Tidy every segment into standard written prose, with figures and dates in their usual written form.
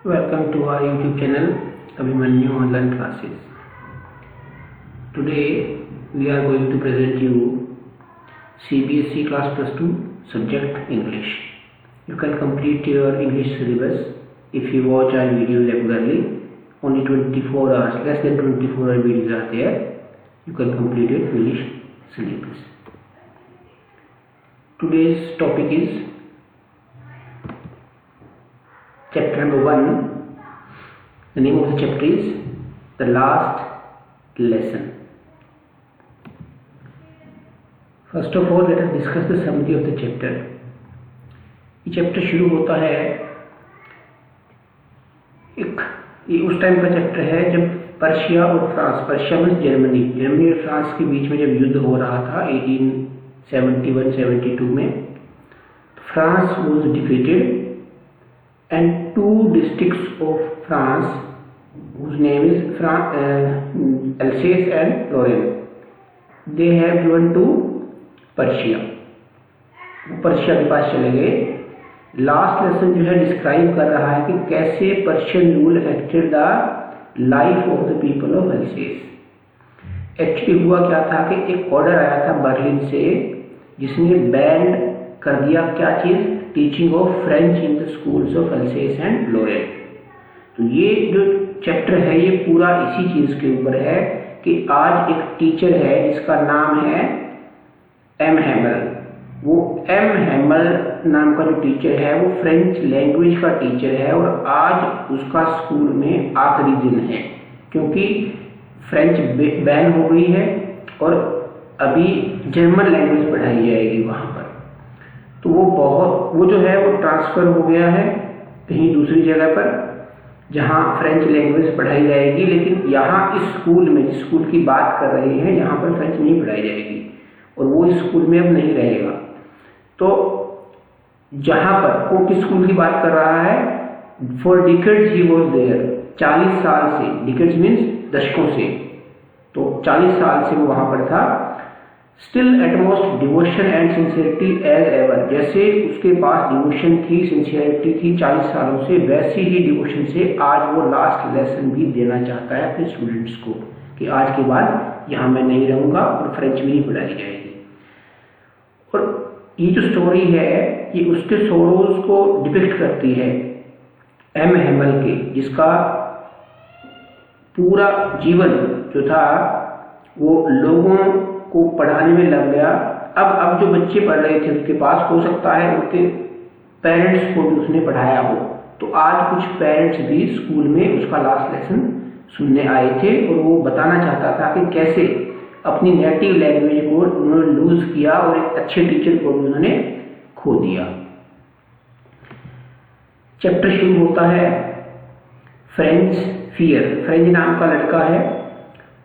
Welcome to our YouTube channel Abhimanyu Online Classes. Today we are going to present you CBSE Class Plus 2 subject English. You can complete your English syllabus if you watch our videos regularly. Only 24 hours, less than 24 hour videos are there. You can complete your English syllabus. Today's topic is Chapter number 1. The name of the chapter is The Last Lesson. First of all, let us discuss the summary of the chapter. ये chapter शुरू होता है ये उस time का chapter है जब Persia और फ्रांस, पर्शिया में जर्मनी और फ्रांस के बीच में जब युद्ध हो रहा था 1871-72 में, France was defeated and two districts of France whose name is Alsace and Lorraine, they have given to Persia. Persia के पास चले गए. लास्ट लेसन जो है डिस्क्राइब कर रहा है कि कैसे Persian rule affected the life of the people of अल्सेस. Actually हुआ क्या था कि एक ऑर्डर आया था बर्लिन से जिसने बैन कर दिया क्या चीज, teaching of French in the schools of Alsace and Lorraine. तो ये जो चैप्टर है ये पूरा इसी चीज के ऊपर है कि आज एक टीचर है जिसका नाम है एम हैमल. वो एम हैमल नाम का जो टीचर है वो फ्रेंच लैंग्वेज का टीचर है और आज उसका स्कूल में आखिरी दिन है क्योंकि फ्रेंच बैन हो गई है और अभी जर्मन लैंग्वेज पढ़ाई जाएगी वहां पर. तो वो जो है वो ट्रांसफर हो गया है कहीं दूसरी जगह पर जहां फ्रेंच लैंग्वेज पढ़ाई जाएगी, लेकिन यहाँ इस स्कूल में, जिस स्कूल की बात कर रहे हैं, यहाँ पर फ्रेंच नहीं पढ़ाई जाएगी और वो इस स्कूल में अब नहीं रहेगा. तो जहां पर वो किस स्कूल की बात कर रहा है, for decades he was there, 40 साल से, डिकेड्स मीन्स दशकों से, तो 40 साल से वो वहां पर था. Still utmost devotion and sincerity as ever, जैसे उसके पास डिवोशन थी, सिंसियरिटी थी 40 सालों से, वैसी ही डिवोशन से आज वो लास्ट लेसन भी देना चाहता है अपने स्टूडेंट्स को कि आज के बाद यहाँ मैं नहीं रहूँगा और फ्रेंच में ही पढ़ाई जाएगी. और ये जो स्टोरी है ये उसके सोरोज को डिपिक्ट करती है एम हैमल के, जिसका पूरा जीवन जो था वो लोगों को पढ़ाने में लग गया. अब जो बच्चे पढ़ रहे थे उसके पास, हो सकता है उनके पेरेंट्स को भी उसने पढ़ाया हो. तो आज कुछ पेरेंट्स भी स्कूल में उसका लास्ट लेसन सुनने आए थे और वो बताना चाहता था कि कैसे अपनी नेटिव लैंग्वेज को उन्होंने लूज किया और एक अच्छे टीचर को भी उन्होंने खो दिया. चैप्टर शुरू होता है फ्रेंच फियर. फ्रेंच नाम का लड़का है,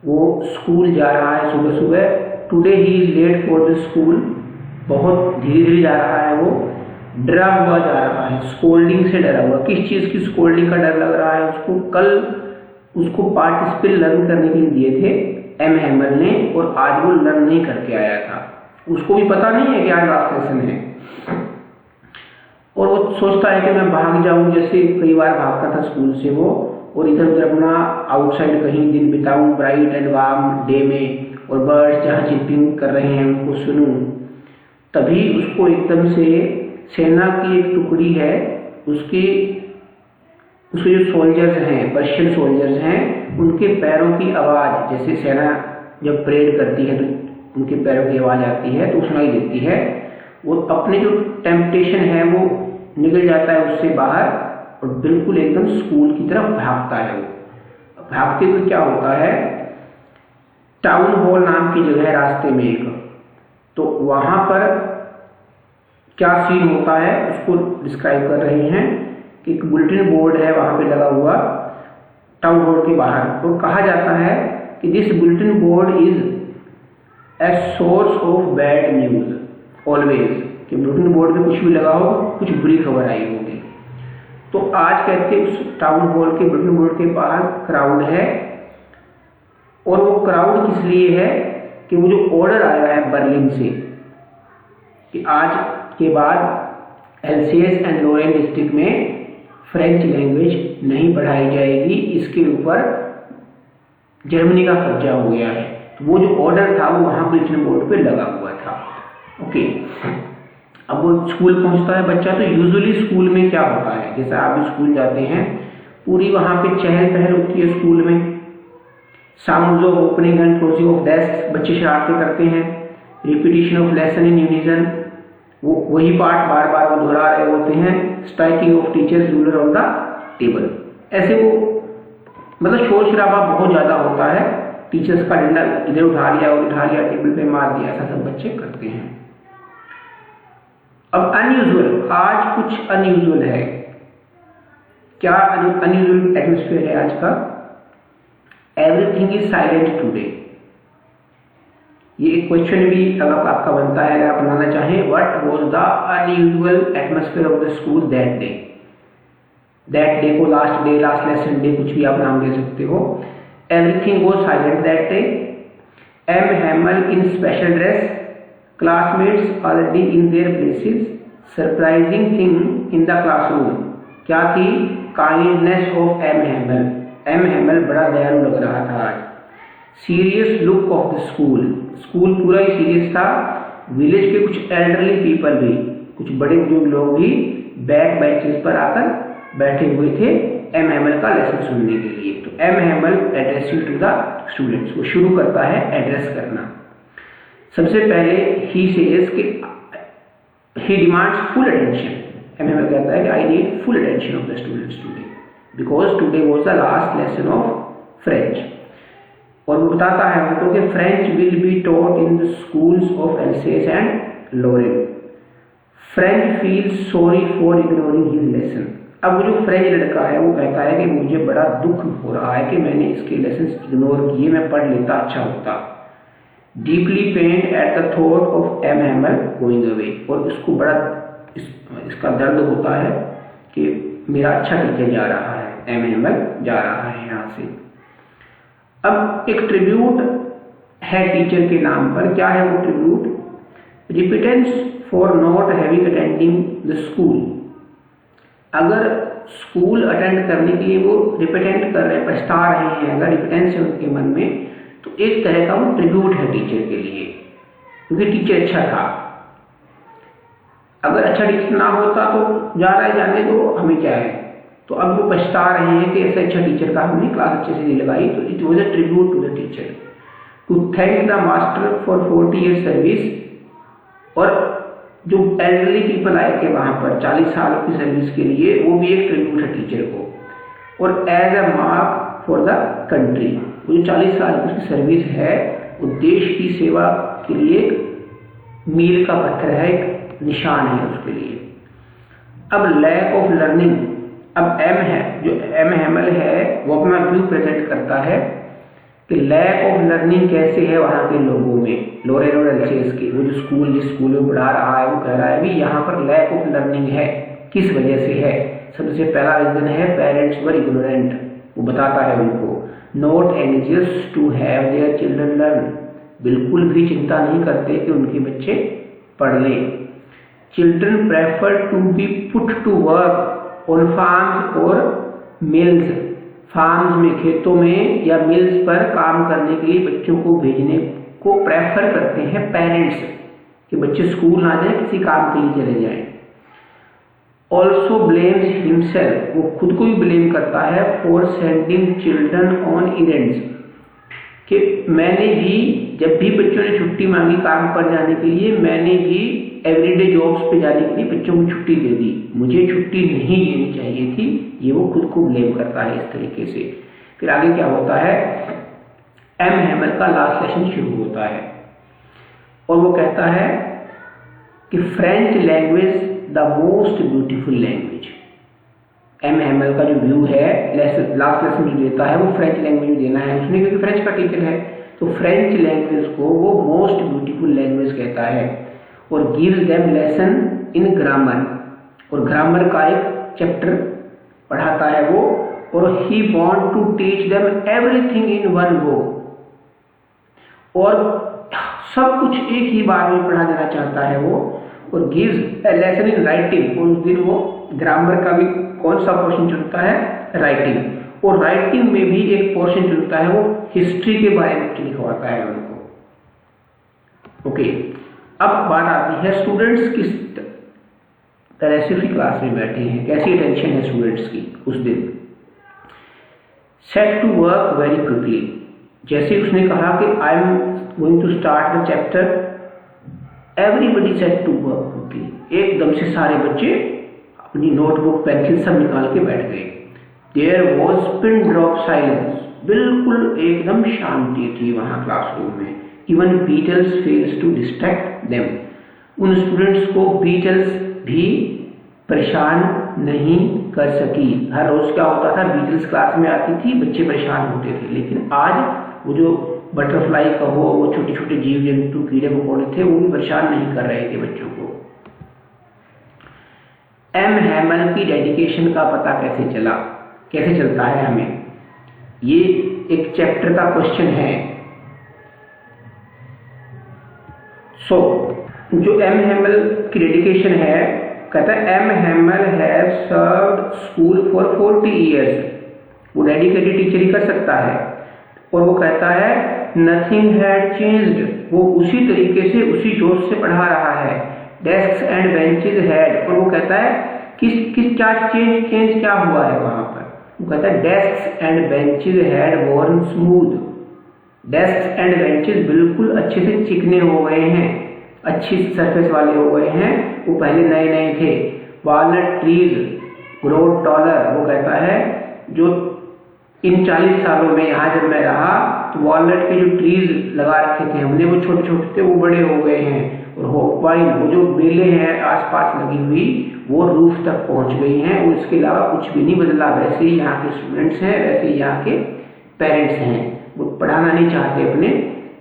वो स्कूल जा रहा है सुबह सुबह. Today he is late for the school, बहुत धीरे धीरे जा रहा है, वो डरा हुआ जा रहा है, स्कोल्डिंग से डरा हुआ. किस चीज की स्कोल्डिंग का डर लग रहा है उसको? कल उसको पार्टिसिपेट लर्न करने के लिए दिए थे एम हैमल ने और आज वो लर्न नहीं करके आया था. उसको भी पता नहीं है कि आज लास्ट लेसन है और वो सोचता है कि मैं भाग जाऊं, जैसे कई बार भागता था स्कूल से वो, और इधर उधर अपना आउटसाइड कहीं दिन बिताऊं ब्राइट एंड वार्म डे में, और बर्ड्स जहाँ चिपिंग कर रहे हैं उनको सुनूं. तभी उसको एकदम से सेना की एक टुकड़ी है, उसके जो सोल्जर्स हैं, पर्शियन सोल्जर्स हैं, उनके पैरों की आवाज़, जैसे सेना जब परेड करती है तो उनके पैरों की आवाज़ आती है तो सुनाई देती है. वो अपने जो टेम्पटेशन है वो निकल जाता है उससे बाहर और बिल्कुल एकदम स्कूल की तरफ भागता है. वो भागते हुए क्या होता है, टाउन हॉल नाम की जगह है रास्ते में एक, तो वहां पर क्या सीन होता है उसको डिस्क्राइब कर रहे हैं कि एक बुलेटिन बोर्ड है वहां पे लगा हुआ टाउन हॉल के बाहर. तो कहा जाता है कि this bulletin board is a source of bad news always, कि बुलेटिन बोर्ड में कुछ भी लगा हो, कुछ बुरी खबर आई होगी. तो आज कहते उस टाउन हॉल के बुलेटिन बोर्ड के बाहर क्राउड है, और वो क्राउड किस लिए है कि वो जो ऑर्डर आया है बर्लिन से कि आज के बाद एल्सेस एंड लोरेन डिस्ट्रिक्ट में फ्रेंच लैंग्वेज नहीं पढ़ाई जाएगी, इसके ऊपर जर्मनी का कब्जा हो गया है। तो वो जो ऑर्डर था वो वहां बुलेटिन बोर्ड पे लगा हुआ था। ओके, अब वो स्कूल पहुंचता है बच्चा, तो यूजुअली स्कूल में क्या होता है, जैसे आप स्कूल जाते हैं, पूरी वहां पे चहल पहल होती है स्कूल में, sounds of opening and closing of desk, बच्चे शरारतें करते हैं, repetition of lesson in unison, वो वही पार्ट बार बार वो दोहरा रहे होते हैं, striking off teachers ruler on the table, ऐसे वो मतलब शोर शराबा बहुत ज्यादा होता है, टीचर्स का डंडा इधर उठा लिया टेबल पे मार दिया, ऐसा सब बच्चे करते हैं। अब अनयूजुअल, आज कुछ अनयूजुअल है। क्या अनयूजुअल एटमॉस्फेयर है आज का? Everything is silent today. ये एक क्वेश्चन भी अगर आपका बनता है, अगर आप बनाना चाहें, what was the unusual atmosphere of the school that day. That day को last day, last lesson day, कुछ भी आप नाम दे सकते हो। Everything was silent that day. M Hamel in special dress, classmates already in their places, surprising thing in the classroom. क्या थी? Kindness of M Hamel. M Hamel बड़ा दयालु लग रहा था आज। Serious look of the school, school पूरा ही serious था। विलेज के कुछ एल्डरली पीपल भी, कुछ बड़े बुजुर्ग लोग भी बैक बेंचेस पर आकर बैठे हुए थे एम हैमल का लेसन सुनने के लिए। तो M Hamel addressing to the students, वो शुरू करता है एड्रेस करना। सबसे पहले ही सेज कि he demands full attention. M Hamel कहता है कि I need full attention of the students today because today was the last lesson of French. और वो बताता है उनको कि French will be taught in the schools of Alsace and Lorraine. French feels sorry for ignoring his lesson. अब वो जो French लड़का है वो कहता है कि मुझे बड़ा दुख हो रहा है कि मैंने इसके लेसन इग्नोर किए, मैं पढ़ लेता, अच्छा होता। Deeply pained at the thought of M Hamel going away. और उसको बड़ा इसका दर्द होता है कि मेरा अच्छा टीचर जा रहा है, एम हैमल जा रहा है यहाँ से। अब एक ट्रिब्यूट है टीचर के नाम पर। क्या है वो tribute? Repentance for not having attending the school. अगर स्कूल अटेंड करने के लिए वो रिपिटेंट कर रहे, पछता रहे हैं, अगर रिपिटेंस है उनके मन में, तो एक तरह का वो ट्रिब्यूट है टीचर के लिए, क्योंकि टीचर अच्छा था। अगर अच्छा टीचर ना होता तो जा रहा है, जाने दो, हमें क्या है। तो अब वो पछता रहे हैं कि ऐसे अच्छा टीचर का हमने क्लास अच्छे से नहीं लगाई। तो it was a tribute to the teacher to thank the master for 40 years service. और जो एल्डरली पीपल आए थे वहां पर 40 साल की सर्विस के लिए, वो भी एक ट्रिब्यूट है टीचर को। और as a mark for the country, वो जो 40 साल की उसकी सर्विस है वो देश की सेवा के लिए मील का पत्थर है, एक निशान है उसके लिए। अब लैक ऑफ लर्निंग। अब एम है जो एम हैमल है वो अपना व्यू प्रेजेंट करता है कि लैक ऑफ लर्निंग कैसे है वहां के लोगों में, लॉरेन और एल्सेस के। वो जो स्कूल जिस स्कूल में पढ़ा रहा है वो कह रहा है भी यहाँ पर लैक ऑफ लर्निंग है। किस वजह से है? सबसे पहला रीजन है पेरेंट्स वर इग्नोरेंट। वो बताता है उनको not anxious to have their children learn. बिल्कुल भी चिंता नहीं करते कि उनके बच्चे पढ़ लें। Children prefer to be put to work on farms और मिल्स। फार्म्स में, खेतों में या मिल्स पर काम करने के लिए बच्चों को भेजने को प्रेफर करते हैं पेरेंट्स, कि बच्चे स्कूल ना जाए, किसी काम के लिए चले जाएं। Also blames himself. वो खुद को भी ब्लेम करता है for sending children on events, कि मैंने भी जब भी बच्चों ने छुट्टी मांगी काम पर जाने के लिए, मैंने भी एवरीडे जॉब्स पे जाने के लिए बच्चों को छुट्टी दे दी, मुझे छुट्टी नहीं लेनी चाहिए थी। ये वो खुद को ब्लेम करता है इस तरीके से। फिर आगे क्या होता है? एम हैमल का लास्ट सेशन शुरू होता है और वो कहता है कि French language the most beautiful language. M Hamel का जो व्यू है, लास्ट लेसन जो देता है वो फ्रेंच लैंग्वेज में देना है उसने, क्योंकि फ्रेंच का टीचर है। तो फ्रेंच लैंग्वेज को वो मोस्ट ब्यूटीफुल लैंग्वेज कहता है और gives them lesson in grammar. और ग्रामर का एक चैप्टर पढ़ाता है वो। और he want to teach them everything in one go. और सब कुछ एक ही बार में पढ़ा देना चाहता है वो। और gives A lesson in writing, उस दिन वो ग्रामर का भी कौन सा पोर्शन चुनता है, राइटिंग, और राइटिंग में भी एक पोर्शन चुनता है, वो हिस्ट्री के बारे में लिखवाता है उनको। ओके, अब बात आती है स्टूडेंट्स किस तरह से क्लास में बैठे हैं, कैसी अटेंशन है स्टूडेंट्स की उस दिन। Set to work very quickly, जैसे उसने कहा कि I am going to start the chapter, everybody set to work quickly, एकदम से सारे बच्चे अपनी नोटबुक पेंसिल सब निकाल के बैठ गए। There was pin drop silence, बिल्कुल एकदम शांति थी वहां क्लासरूम में। Even beetles fails to distract them, उन स्टूडेंट्स को बीटल्स भी परेशान नहीं कर सकी। हर रोज क्या होता था, बीटल्स क्लास में आती थी, बच्चे परेशान होते थे, लेकिन आज वो जो बटरफ्लाई कहो, वो छोटे छोटे जीव जंतु कीड़े मकोड़े थे, वो भी परेशान नहीं कर रहे थे बच्चों को। एम हैमल की डेडिकेशन का पता कैसे चला, कैसे चलता है हमें, ये एक चैप्टर का क्वेश्चन है। जो एम हैमल की डेडिकेशन है, कहता है M Hamel have served school for 40 years, वो डेडिकेटेड टीचर ही कर सकता है। और वो कहता है नथिंग हैड चेंज्ड, वो उसी तरीके से उसी जोश से पढ़ा रहा है। डेस्क एंड बेंचेज हैड, और वो कहता है किस क्या चेंज क्या हुआ है वहां पर, वो कहता है desk and benches had worn smooth, desk and benches बिल्कुल अच्छे से चिकने हो गए हैं, अच्छी सरफेस वाले हो गए हैं, वो पहले नए नए थे। वॉलनट ट्रीज ग्रो टॉलर, वो कहता है जो इन 40 सालों में यहाँ जब मैं रहा तो वॉलनट के जो ट्रीज लगा रखे थे हमने, वो छोटे छोटे थे, वो बड़े हो गए हैं। और होपवाइन, वो जो बेलें हैं आसपास लगी हुई, वो रूफ तक पहुंच गई हैं, और इसके अलावा कुछ भी नहीं बदला। वैसे ही यहाँ के स्टूडेंट्स हैं, वैसे ही यहाँ के पेरेंट्स हैं, वो पढ़ाना नहीं चाहते अपने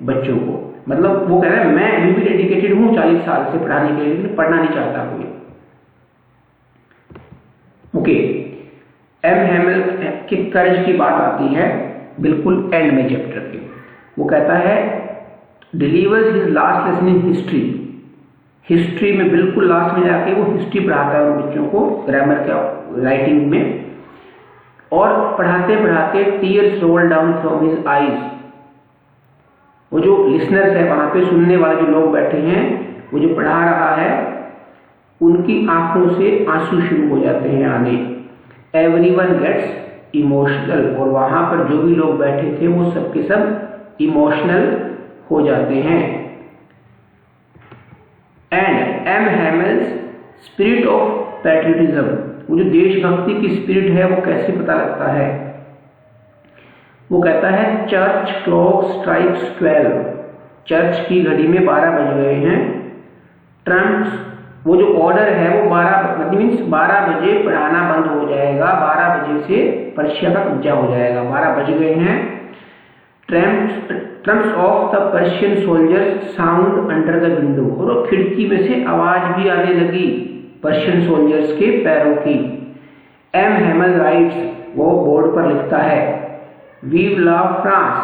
बच्चों को। मतलब वो कह रहा है मैं अभी भी डेडिकेटेड हूँ 40 साल से पढ़ाने के लिए, लेकिन पढ़ना नहीं चाहता कोई। ओके, एम हैमल के कर्ज की बात आती है बिल्कुल एंड में चैप्टर के। वो कहता है delivers his last lesson in history, history में बिल्कुल लास्ट में जाके वो हिस्ट्री पढ़ाता है उन बच्चों को, ग्रामर का राइटिंग में। और पढ़ाते पढ़ाते tears roll down from his eyes, वो जो लिसनर्स है वहां पे सुनने वाले जो लोग बैठे हैं, वो जो पढ़ा रहा है, उनकी आंखों से आंसू शुरू हो जाते हैं आने। एवरीवन गेट्स इमोशनल, और वहां पर जो भी लोग बैठे थे वो सब के सब इमोशनल हो जाते हैं। And M Hamel's spirit of patriotism, वो जो देशभक्ति की स्पिरिट है वो कैसे पता लगता है। वो कहता है चर्च क्लॉक स्ट्राइक्स 12, चर्च की घड़ी में 12 बज गए हैं। ट्रम्प्स, वो जो ऑर्डर है वो 12 बजे पढ़ाना बंद हो जाएगा, 12 बजे से पर्शिया का कब्जा हो जाएगा, 12 बज गए हैं। Trump's of the Persian soldiers sound under the window, और खिड़की में से आवाज भी आने लगी पर्शियन सोल्जर्स के पैरों की। एम हैमल राइट्स, वो बोर्ड पर लिखता है वीव लव फ्रांस,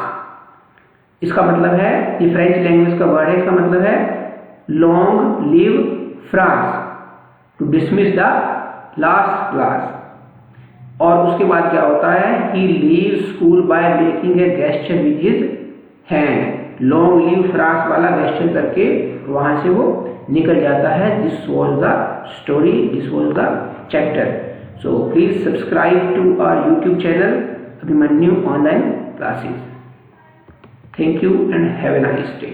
इसका मतलब है, ये फ्रेंच लैंग्वेज का वर्ड है, इसका मतलब है long live France, to dismiss the last class. और उसके बाद क्या होता है, he leave school by making a gesture with his hand, long live France वाला गेस्चर करके वहां से वो निकल जाता है। This was the story, this was the chapter. So please subscribe to our YouTube channel Abhimanyu Online Classes. Thank you and have a nice day.